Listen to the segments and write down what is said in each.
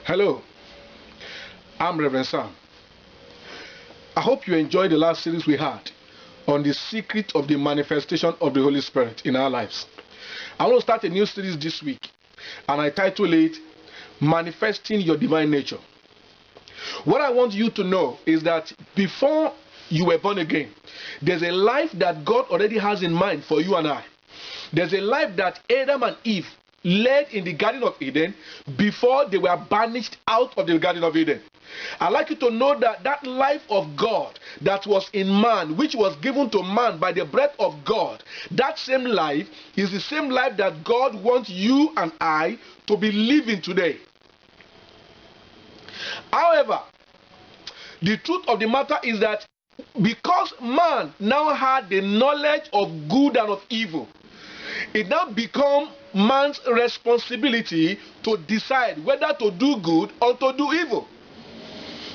Hello, I'm Reverend Sam. I hope you enjoyed the last series we had on the secret of the manifestation of the Holy Spirit in our lives. I want to start a new series this week, and I title it Manifesting Your Divine Nature. What I want you to know is that before you were born again, there's a life that God already has in mind for you and I. There's a life that Adam and Eve led in the Garden of Eden before they were banished out of the Garden of Eden. I'd like you to know that that life of God that was in man, which was given to man by the breath of God, that same life is the same life that God wants you and I to be living today. However, the truth of the matter is that because man now had the knowledge of good and of evil, it now becomes man's responsibility to decide whether to do good or to do evil.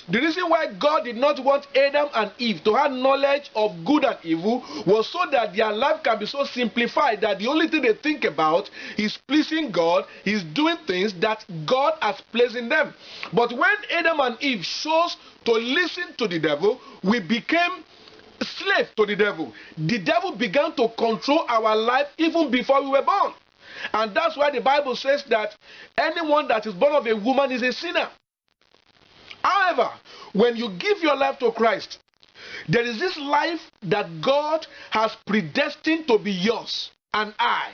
The reason why God did not want Adam and Eve to have knowledge of good and evil was so that their life can be so simplified that the only thing they think about is pleasing God, is doing things that God has placed in them. But when Adam and Eve chose to listen to the devil, we became slave to the devil. The devil began to control our life even before we were born. And that's why the Bible says that anyone that is born of a woman is a sinner. However, when you give your life to Christ, there is this life that God has predestined to be yours and I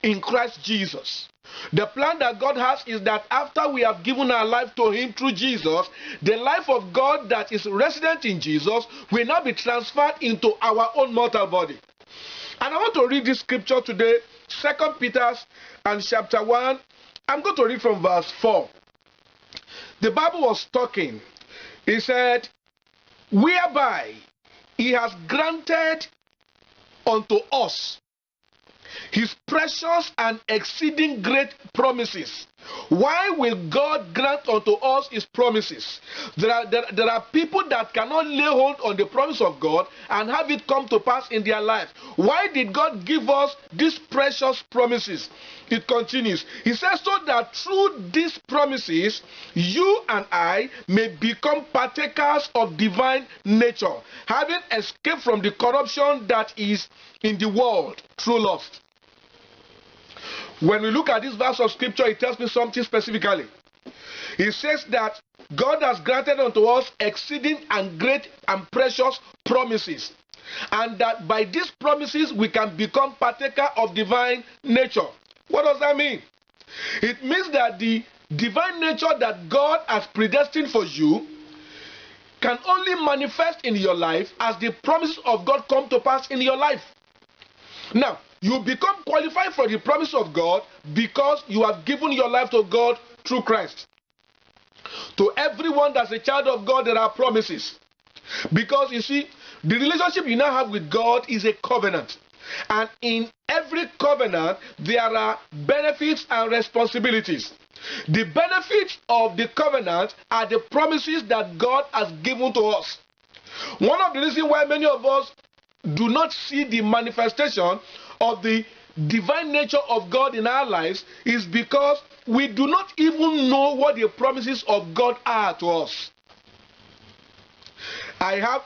in Christ Jesus. The plan that God has is that after we have given our life to Him through Jesus, the life of God that is resident in Jesus will now be transferred into our own mortal body. And I want to read this scripture today, 2 Peter and chapter 1. I'm going to read from verse 4. The Bible was talking. It said, whereby He has granted unto us His precious and exceeding great promises. Why will God grant unto us His promises? There are people that cannot lay hold on the promise of God and have it come to pass in their life. Why did God give us these precious promises? It continues. He says, so that through these promises, you and I may become partakers of divine nature, having escaped from the corruption that is in the world through lust. When we look at this verse of scripture, it tells me something specifically. It says that God has granted unto us exceeding and great and precious promises, and that by these promises we can become partaker of divine nature. What does that mean? It means that the divine nature that God has predestined for you can only manifest in your life as the promises of God come to pass in your life. Now, you become qualified for the promise of God because you have given your life to God through Christ. To everyone that's a child of God, there are promises. Because you see, the relationship you now have with God is a covenant. And in every covenant, there are benefits and responsibilities. The benefits of the covenant are the promises that God has given to us. One of the reasons why many of us do not see the manifestation of the divine nature of God in our lives is because we do not even know what the promises of God are to us. I have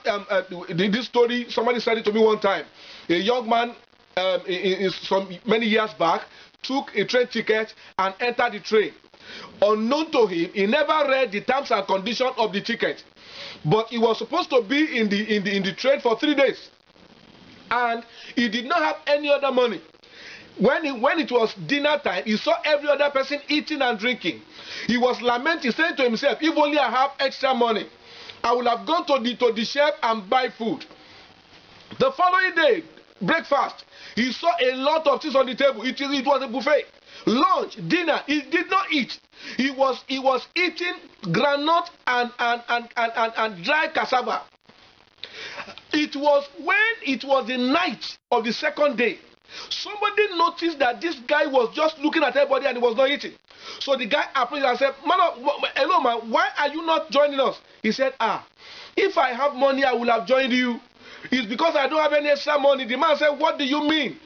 this story, somebody said it to me one time. A young man many years back took a train ticket and entered the train. Unknown to him, he never read the terms and conditions of the ticket, but he was supposed to be in the train for 3 days, and he did not have any other money. When it was dinner time, he saw every other person eating and drinking. He was lamenting, saying to himself, if only I have extra money, I would have gone to the chef and buy food. The following day, breakfast, he saw a lot of things on the table. It was a buffet. Lunch, dinner, he did not eat. He was eating granite and dry cassava. It was when it was the night of the second day, somebody noticed that this guy was just looking at everybody and he was not eating. So the guy approached and said, hello man, why are you not joining us? He said, if I have money, I will have joined you. It's because I don't have any extra money. The man said, what do you mean?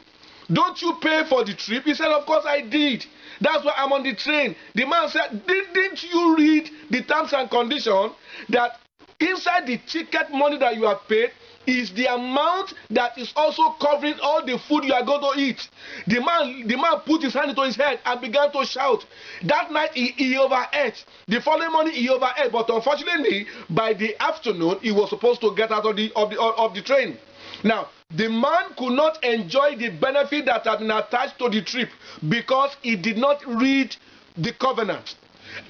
Don't you pay for the trip? He said, of course I did. That's why I'm on the train. The man said, didn't you read the terms and conditions that inside the ticket money that you have paid is the amount that is also covering all the food you are going to eat? The man put his hand into his head and began to shout. That night he overate. The following morning he overate, but unfortunately by the afternoon he was supposed to get out of the train. Now, the man could not enjoy the benefit that had been attached to the trip because he did not read the covenant,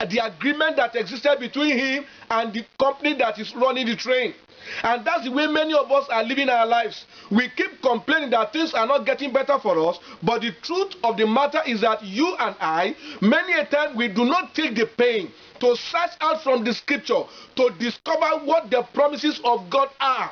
the agreement that existed between him and the company that is running the train. And that's the way many of us are living our lives. We keep complaining that things are not getting better for us, but the truth of the matter is that you and I, many a time we do not take the pain to search out from the scripture to discover what the promises of God are.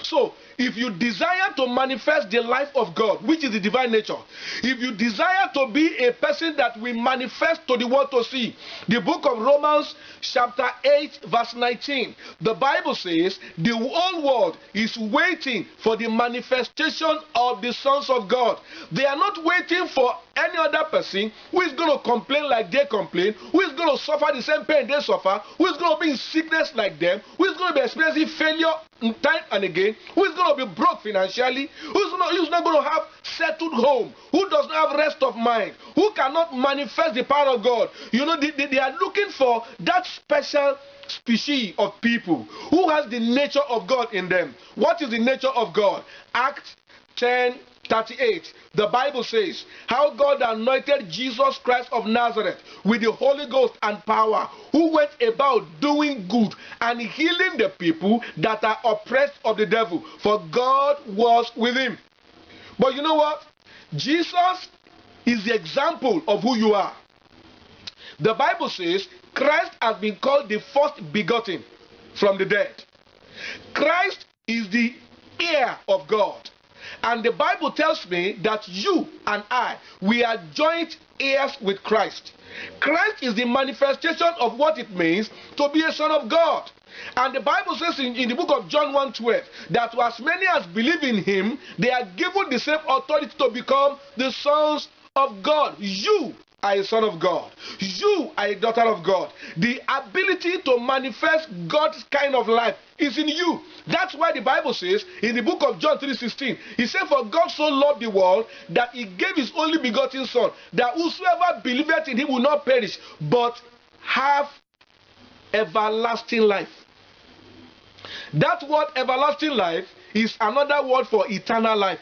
So, if you desire to manifest the life of God, which is the divine nature, if you desire to be a person that will manifest to the world to see, the book of Romans chapter 8 verse 19, the Bible says the whole world is waiting for the manifestation of the sons of God. They are not waiting for any other person who is going to complain like they complain, who is going to suffer the same pain they suffer, who is going to be in sickness like them, who is going to be experiencing failure time and again, who is going to be broke financially, who's not going to have settled home, who does not have rest of mind, who cannot manifest the power of God. You know, they are looking for that special species of people who has the nature of God in them. What is the nature of God? Acts 10:38. The Bible says how God anointed Jesus Christ of Nazareth with the Holy Ghost and power, who went about doing good and healing the people that are oppressed of the devil, for God was with him. But you know what? Jesus is the example of who you are. The Bible says Christ has been called the first begotten from the dead. Christ is the heir of God. And the Bible tells me that you and I, we are joint heirs with Christ. Christ is the manifestation of what it means to be a son of God. And the Bible says in the book of John 1:12 that to as many as believe in him, they are given the same authority to become the sons of God. You are a son of God. You are a daughter of God. The ability to manifest God's kind of life is in you. That's why the Bible says in the book of John 3:16, he said, for God so loved the world that he gave his only begotten son, that whosoever believeth in him will not perish, but have everlasting life. That word everlasting life is another word for eternal life.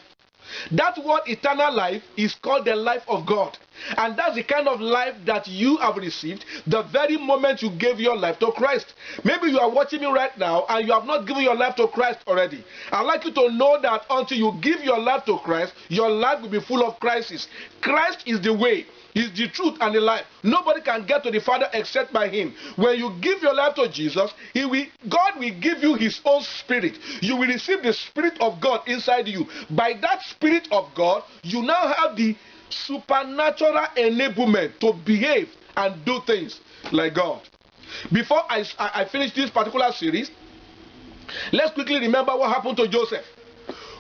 That word eternal life is called the life of God. And that's the kind of life that you have received the very moment you gave your life to Christ. Maybe you are watching me right now and you have not given your life to Christ already. I'd like you to know that until you give your life to Christ, your life will be full of crisis. Christ is the way, is the truth and the life. Nobody can get to the Father except by him. When you give your life to Jesus, God will give you his own spirit. You will receive the Spirit of God inside you. By that Spirit of God, you now have the supernatural enablement to behave and do things like God. Before I finish this particular series, let's quickly remember what happened to Joseph.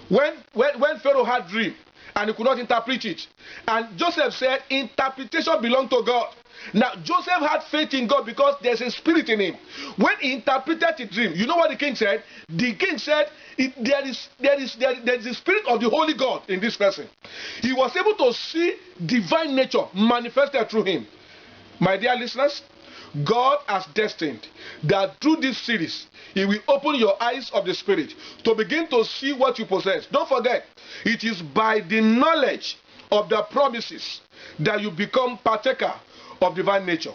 When Pharaoh had a dream and he could not interpret it, and Joseph said interpretation belonged to God. Now Joseph had faith in God because there's a spirit in him. When he interpreted the dream, you know what the king said? The king said there is the spirit of the Holy God in this person. He was able to see divine nature manifested through him. My dear listeners, God has destined that through this series, he will open your eyes of the spirit to begin to see what you possess. Don't forget, it is by the knowledge of the promises that you become partaker of divine nature.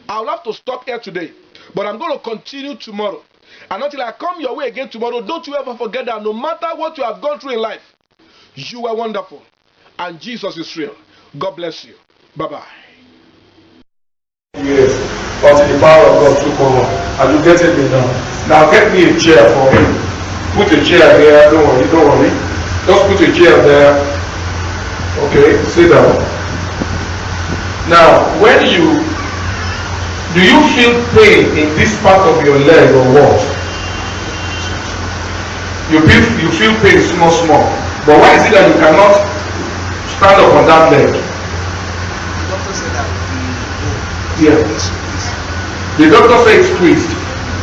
I'll have to stop here today, but I'm going to continue tomorrow. And until I come your way again tomorrow, don't you ever forget that no matter what you have gone through in life, you are wonderful and Jesus is real. God bless you. Bye-bye. Yes, until the power of God took over and you get it down. Now get me a chair for him. Put a chair there, don't worry. Just put a chair there. Okay, sit down. Now, do you feel pain in this part of your leg or what? You feel pain small. But why is it that you cannot stand up on that leg? Yeah. The doctor said it's squeezed.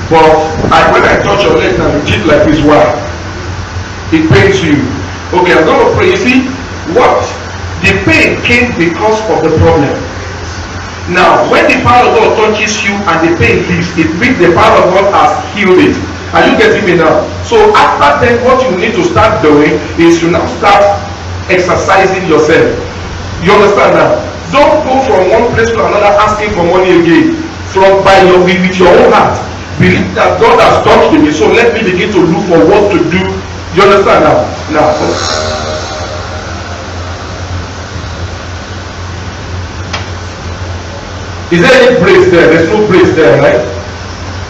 But when I touch your leg now, you keep like this. Why? It pains you. Okay, I'm going to pray. You see, what? The pain came because of the problem. Now, when the power of God touches you and the pain leaves, it means the power of God has healed it. Are you getting me now? So after then, what you need to start doing is you now start exercising yourself. You understand now? Don't go from one place to another asking for money again. With your own heart. Believe that God has touched me, so let me begin to look for what to do. You understand now? Now. Is there any brace there? There's no brace there, right?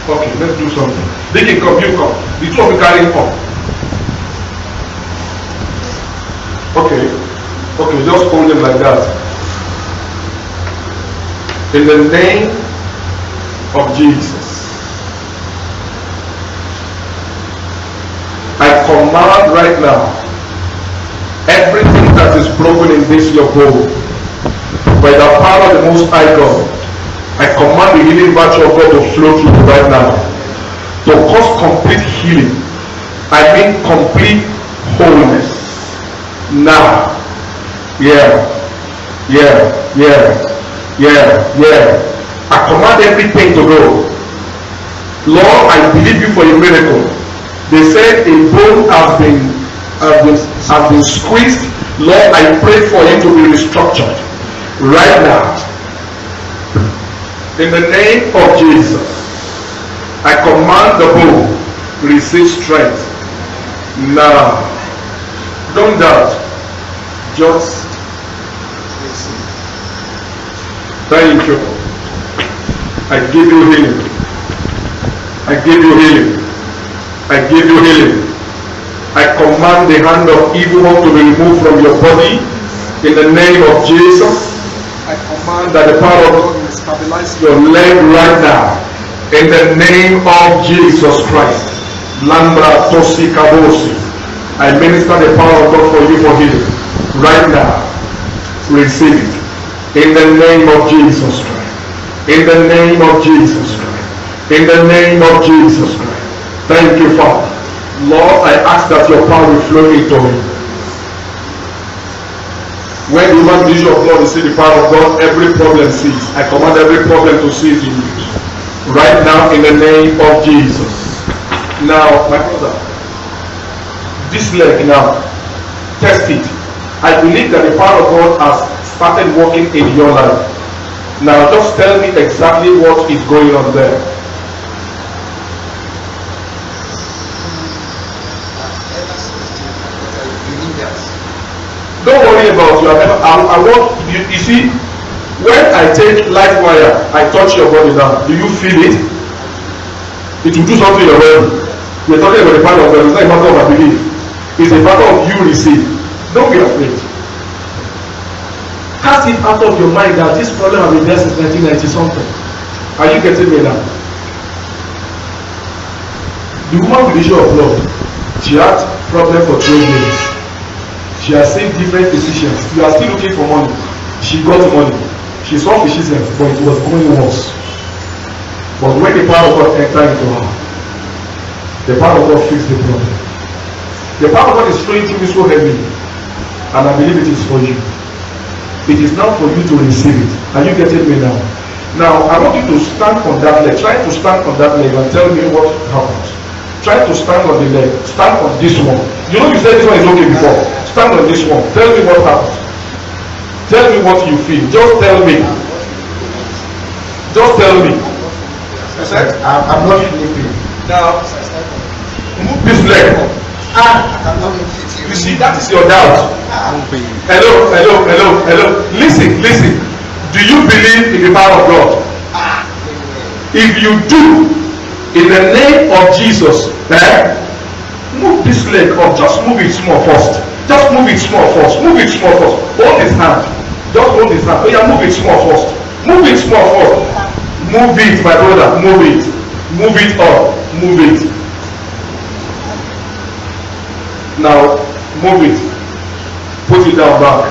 Okay, let's do something. They can come, you come. The two of you carry come. Okay. Okay, just hold them like that. In the name of Jesus. I command right now everything that is broken in this your bone by the power of the Most High God. I command the healing virtue of God to flow through you right now to cause complete healing. I mean complete wholeness. Now. Yeah. I command everything to go. Lord, I believe you for a miracle. They said a bone has been squeezed. Lord, I pray for it to be restructured right now. In the name of Jesus, I command the bone receive strength. Now, don't doubt. Just receive. Thank you. I give you healing. I give you healing. I give you healing. I command the hand of evil one to be removed from your body in the name of Jesus. I command that the power of God will stabilize your leg right now in the name of Jesus Christ. Lambra Tosi Kabosi. I minister the power of God for you for healing right now. Receive it in the name of Jesus Christ. In the name of Jesus Christ. In the name of Jesus Christ. Thank you, Father. Lord, I ask that your power will flow into me. When the human vision of God is see the power of God, every problem ceases. I command every problem to cease in you. Right now, in the name of Jesus. Now, my brother, this leg now, test it. I believe that the power of God has started working in your life. Now, just tell me exactly what is going on there. Don't worry about you. I want you see, when I take light wire, I touch your body now. Do you feel it? It will do something in your body. We are talking about the power of God. It's not a matter of my belief. It's a matter of you receive. Don't be afraid. Cast it out of your mind that this problem has been there since 1990 something. Are you getting me now? The woman with the issue of blood, she had problem for 12 years. She has seen different decisions. You are still looking for money. She got money. She saw physicians, but it was going worse. But when the power of God entered into her, the power of God fixed the problem. The power of God is flowing through me so heavily, and I believe it is for you. It is now for you to receive it. Are you getting me now? Now, I want you to stand on that leg. Try to stand on that leg and tell me what happened. Try to stand on the leg. Stand on this one. You know you said this one is okay before. Stand on this one. Tell me what happened. Tell me what you feel. Just tell me. Just tell me. I said, I'm not feeling pain. Now, move this leg. You see, that is your doubt. Hello. Listen. Do you believe in the power of God? If you do, in the name of Jesus, move this leg up. Just move it small first. Just move it small first. Hold his hand. Just hold his hand. Oh yeah, move it small first. Move it small first. Move it, my brother. Move it. Move it up. Move it. Now, move it. Put it down back.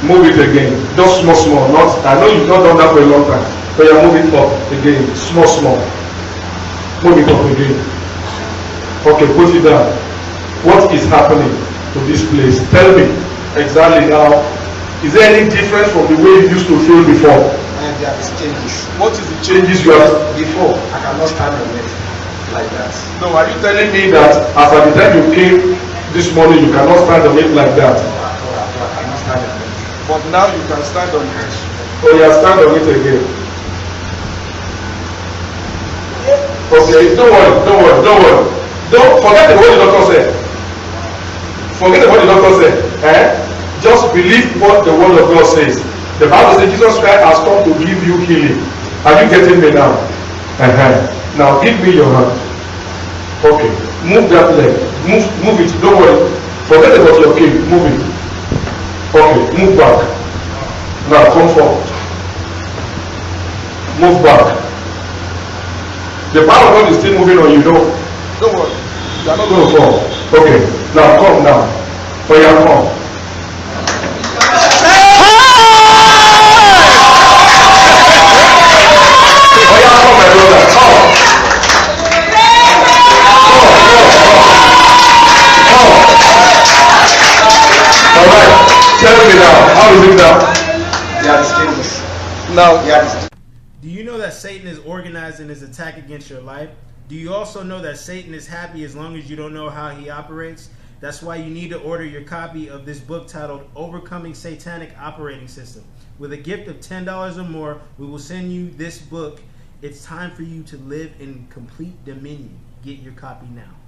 Move it again. Just small. I know you've not done that for a long time. So you move it up again, small, small. Move it up again. Okay, put it down. What is happening to this place? Tell me exactly now. Is there any difference from the way you used to feel before? And there is changes. What is the changes you are? Before, I cannot stand on it like that. No, are you telling me that as at the time you came this morning, you cannot stand on it like that? I cannot stand on it. But now you can stand on it. Oh, you stand on it again. Okay, don't worry. Don't forget what the doctor said. Forget what the doctor said. Just believe what the word of God says. The Bible says Jesus Christ has come to give you healing. Are you getting me now? Now give me your hand. Okay, move that leg. Move it. Don't worry. Forget about your king. Move it. Okay, move back. Now come forward. Move back. The power of God is still moving on you. Don't worry. You are not going to fall. Okay. Now come now. Oh yeah, come. Tell me now, how is it now? There is changes. Now, do you know that Satan is organizing his attack against your life? Do you also know that Satan is happy as long as you don't know how he operates? That's why you need to order your copy of this book titled Overcoming Satanic Operating System. With a gift of $10 or more, we will send you this book. It's time for you to live in complete dominion. Get your copy now.